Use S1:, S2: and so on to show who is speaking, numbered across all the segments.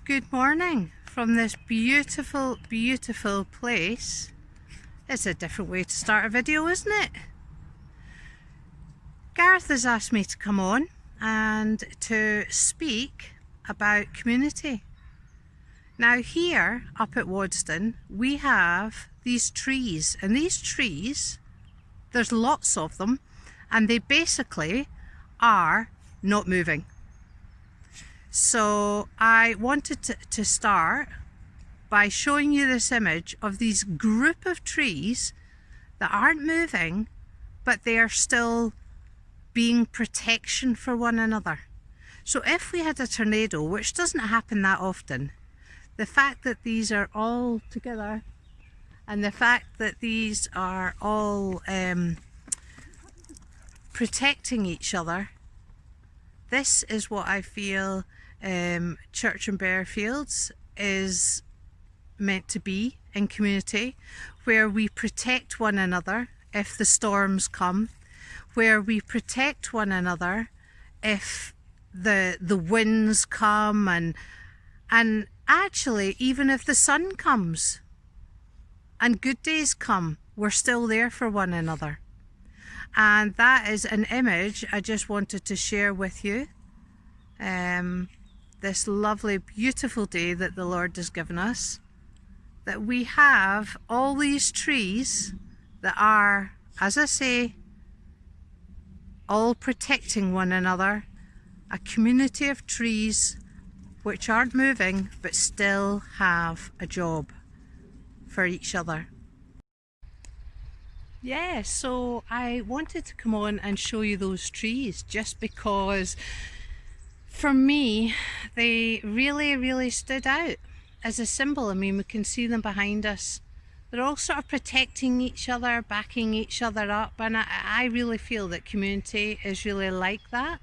S1: Good morning from this beautiful, beautiful place. It's a different way to start a video, isn't it? Gareth has asked me to come on and to speak about community. Now here up at Wadston we have these trees, and these trees, there's lots of them, and they basically are not moving. So I wanted to start by showing you this image of these group of trees that aren't moving, but they are still being protection for one another. So if we had a tornado, which doesn't happen that often, the fact that these are all together and the fact that these are all protecting each other, this is what I feel Church and Bearfields is meant to be in community, where we protect one another if the storms come, where we protect one another if the winds come, and actually even if the sun comes and good days come, we're still there for one another. And that is an image I just wanted to share with you. This lovely, beautiful day that the Lord has given us, that we have all these trees that are, as I say, all protecting one another, a community of trees which aren't moving but still have a job for each other. Yeah, so I wanted to come on and show you those trees just because for me they really stood out as a symbol. I mean, we can see them behind us. They're all sort of protecting each other, backing each other up, and I really feel that community is really like that.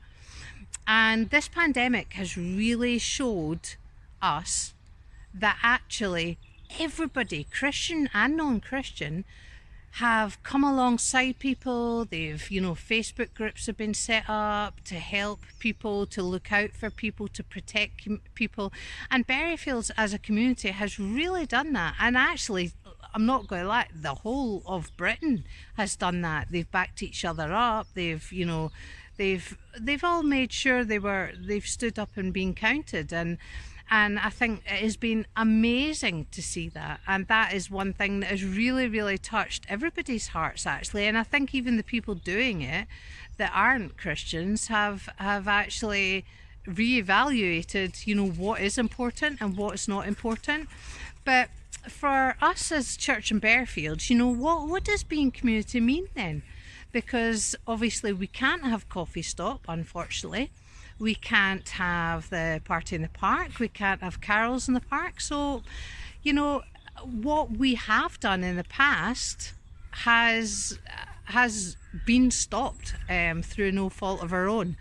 S1: And this pandemic has really showed us that actually everybody, Christian and non-Christian, have come alongside people. They've, Facebook groups have been set up to help people, to look out for people, to protect people. And Bearfields as a community has really done that. And actually, I'm not going to lie, the whole of Britain has done that. They've backed each other up. They've all made sure they've stood up and been counted. And I think it has been amazing to see that. And that is one thing that has really touched everybody's hearts, actually. And I think even the people doing it that aren't Christians have actually reevaluated, what is important and what is not important. But for us as Church and Bearfields, what does being community mean then? Because obviously we can't have coffee stop, unfortunately. We can't have the party in the park. We can't have carols in the park. So, what we have done in the past has been stopped through no fault of our own.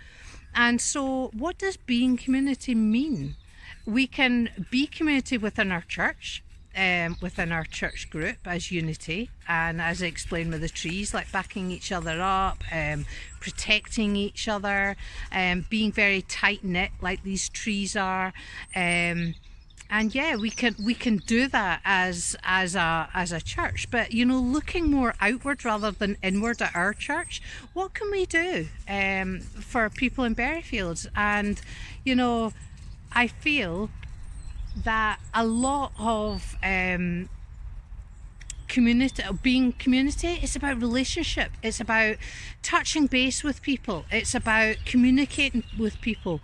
S1: And so what does being community mean? We can be community within our church, within our church group as unity, and as I explained with the trees, like backing each other up, protecting each other, being very tight-knit like these trees are, and yeah, we can do that as a church. But looking more outward rather than inward at our church, what can we do for people in Bearfields? And I feel that a lot of being community is about relationship. It's about touching base with people. It's about communicating with people.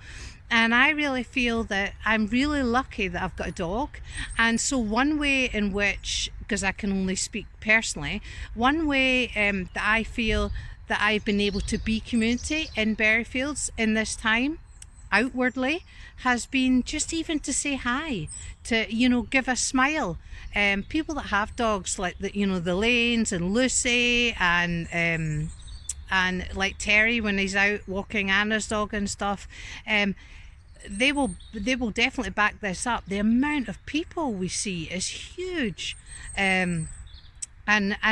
S1: And I really feel that I'm really lucky that I've got a dog. And so one way in which, because I can only speak personally, one way that I feel that I've been able to be community in Bearfields in this time, outwardly, has been just even to say hi, to give a smile. People that have dogs like the Lanes and Lucy and like Terry when he's out walking Anna's dog and stuff, they will definitely back this up. The amount of people we see is huge. And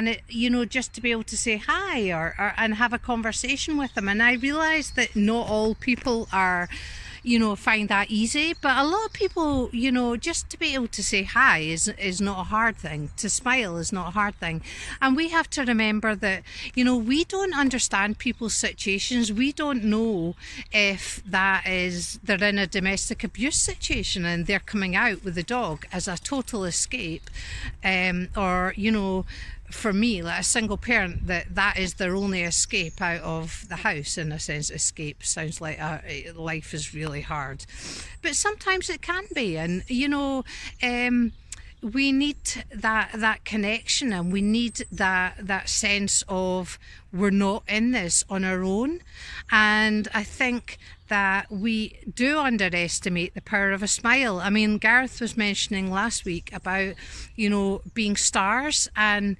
S1: it, just to be able to say hi or and have a conversation with them. And I realise that not all people are find that easy. But a lot of people, just to be able to say hi is not a hard thing. To smile is not a hard thing. And we have to remember that, we don't understand people's situations. We don't know if they're in a domestic abuse situation and they're coming out with the dog as a total escape, or, for me, like a single parent, that is their only escape out of the house. In a sense, escape sounds like life is really hard, but sometimes it can be. And we need that connection, and we need that sense of we're not in this on our own. And I think that we do underestimate the power of a smile. I mean, Gareth was mentioning last week about, being stars and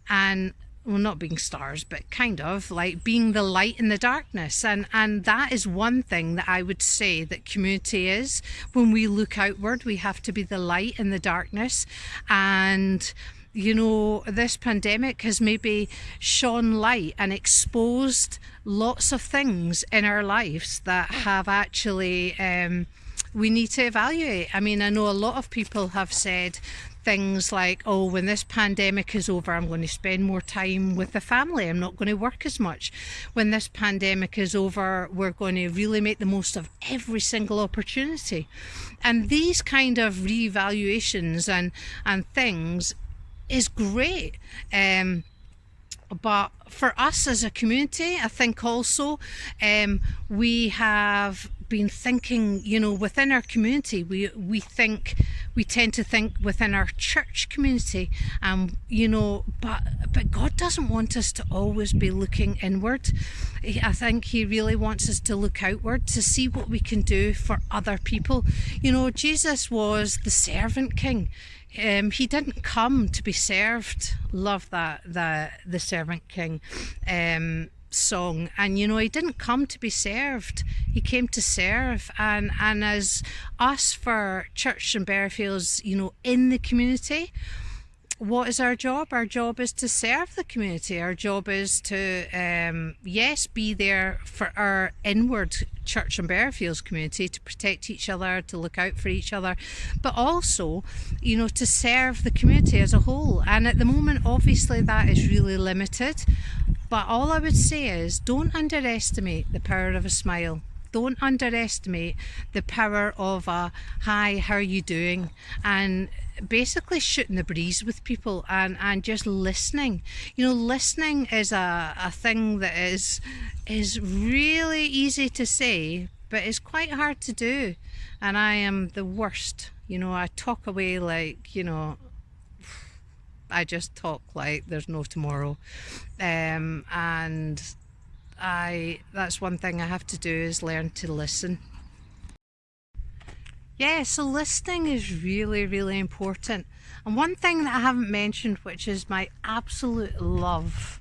S1: well, not being stars, but kind of like being the light in the darkness. And that is one thing that I would say that community is. When we look outward, we have to be the light in the darkness. And this pandemic has maybe shone light and exposed lots of things in our lives that have actually we need to evaluate. I mean, I know a lot of people have said things like, oh, when this pandemic is over, I'm going to spend more time with the family. I'm not going to work as much. When this pandemic is over, we're going to really make the most of every single opportunity. And these kind of reevaluations and things is great. But for us as a community, I think also we have been thinking, within our community, we tend to think within our church community, but God doesn't want us to always be looking inward. I think he really wants us to look outward, to see what we can do for other people. Jesus was the servant king. He didn't come to be served. Love that, the servant king song. And he didn't come to be served, he came to serve. And as us, for Church and Bearfields, in the community, what is our job? Our job is to serve the community. Our job is to be there for our inward Church and Bearfields community, to protect each other, to look out for each other, but also to serve the community as a whole. And at the moment, obviously, that is really limited. But all I would say is, don't underestimate the power of a smile. Don't underestimate the power of a hi, how are you doing? And basically shooting the breeze with people and just listening. Listening is a thing that is really easy to say, but it's quite hard to do. And I am the worst. I talk away like, I just talk like there's no tomorrow. And that's one thing I have to do, is learn to listen. Yeah, so listening is really, really important. And one thing that I haven't mentioned, which is my absolute love,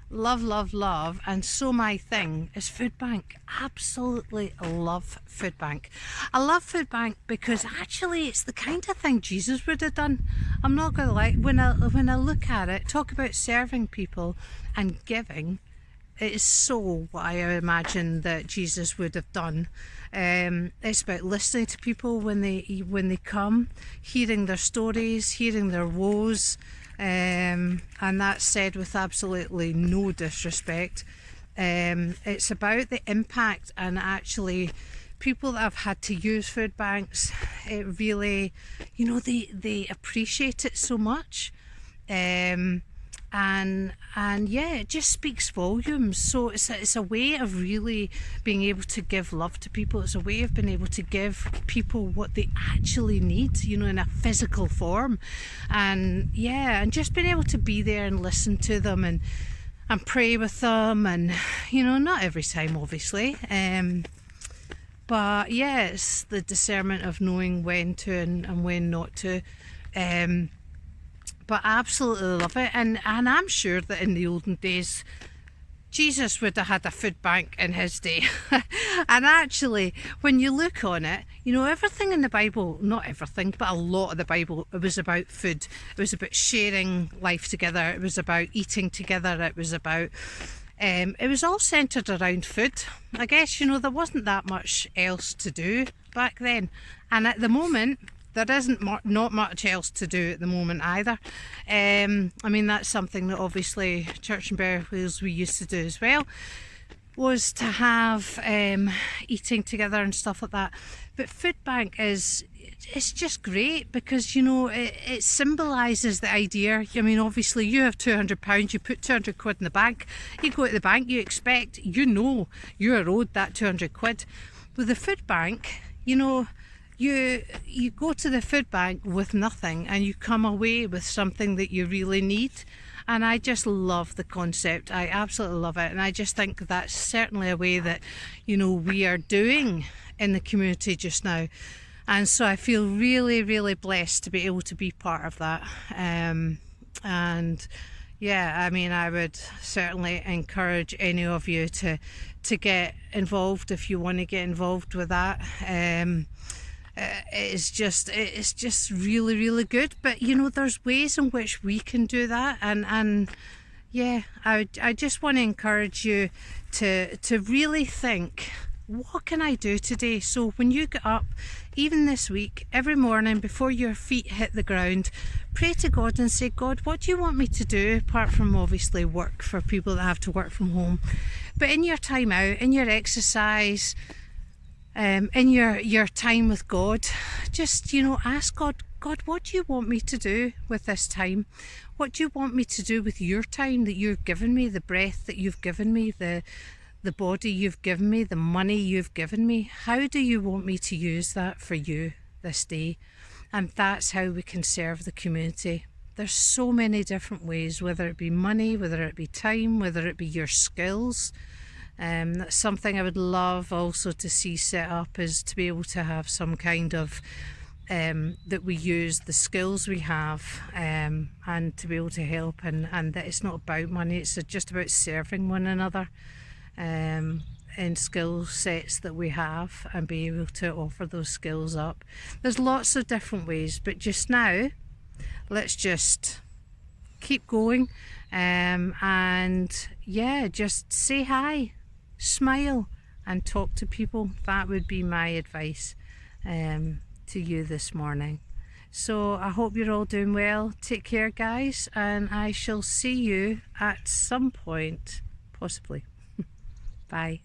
S1: and so my thing, is Food Bank. Absolutely love Food Bank. I love Food Bank because actually it's the kind of thing Jesus would have done. I'm not going to lie, when I look at it, talk about serving people and giving, it is so what I imagine that Jesus would have done. It's about listening to people when they come, hearing their stories, hearing their woes, and that's said with absolutely no disrespect. It's about the impact, and actually people that have had to use food banks, it really, they appreciate it so much. And yeah, it just speaks volumes. So it's a way of really being able to give love to people. It's a way of being able to give people what they actually need, in a physical form. And yeah, and just being able to be there and listen to them and pray with them, and not every time obviously, but yeah, it's the discernment of knowing when to and when not to. But I absolutely love it. And I'm sure that in the olden days, Jesus would have had a food bank in his day. And actually, when you look on it, everything in the Bible, not everything, but a lot of the Bible, it was about food. It was about sharing life together. It was about eating together. It was about It was all centred around food. I guess, there wasn't that much else to do back then. And at the moment, there isn't not much else to do at the moment either. I mean, that's something that obviously Church and Bearwheels we used to do as well, was to have eating together and stuff like that. But Food Bank it's just great because, it symbolises the idea. I mean, obviously you have £200, you put 200 quid in the bank, you go to the bank, you expect, you are owed that 200 quid. With the Food Bank, you go to the food bank with nothing and you come away with something that you really need. And I just love the concept. I absolutely love it. And I just think that's certainly a way that, we are doing in the community just now. And so I feel really, really blessed to be able to be part of that. And yeah, I mean, I would certainly encourage any of you to get involved if you want to get involved with that. It's just really, really good. But there's ways in which we can do that, and yeah, I just want to encourage you to really think, what can I do today? So when you get up, even this week, every morning before your feet hit the ground, pray to God and say, God, what do you want me to do, apart from obviously work for people that have to work from home? But in your time out, in your exercise, in your time with God, just ask God, what do you want me to do with this time? What do you want me to do with your time that you've given me, the breath that you've given me, the body you've given me, the money you've given me? How do you want me to use that for you this day? And that's how we can serve the community. There's so many different ways, whether it be money, whether it be time, whether it be your skills. That's something I would love also to see set up, is to be able to have some kind of that we use the skills we have and to be able to help, and that it's not about money, it's just about serving one another in skill sets that we have, and be able to offer those skills up. There's lots of different ways, but just now let's just keep going, and yeah, just say hi, smile and talk to people. That would be my advice to you this morning. So I hope you're all doing well. Take care, guys, and I shall see you at some point, possibly. Bye.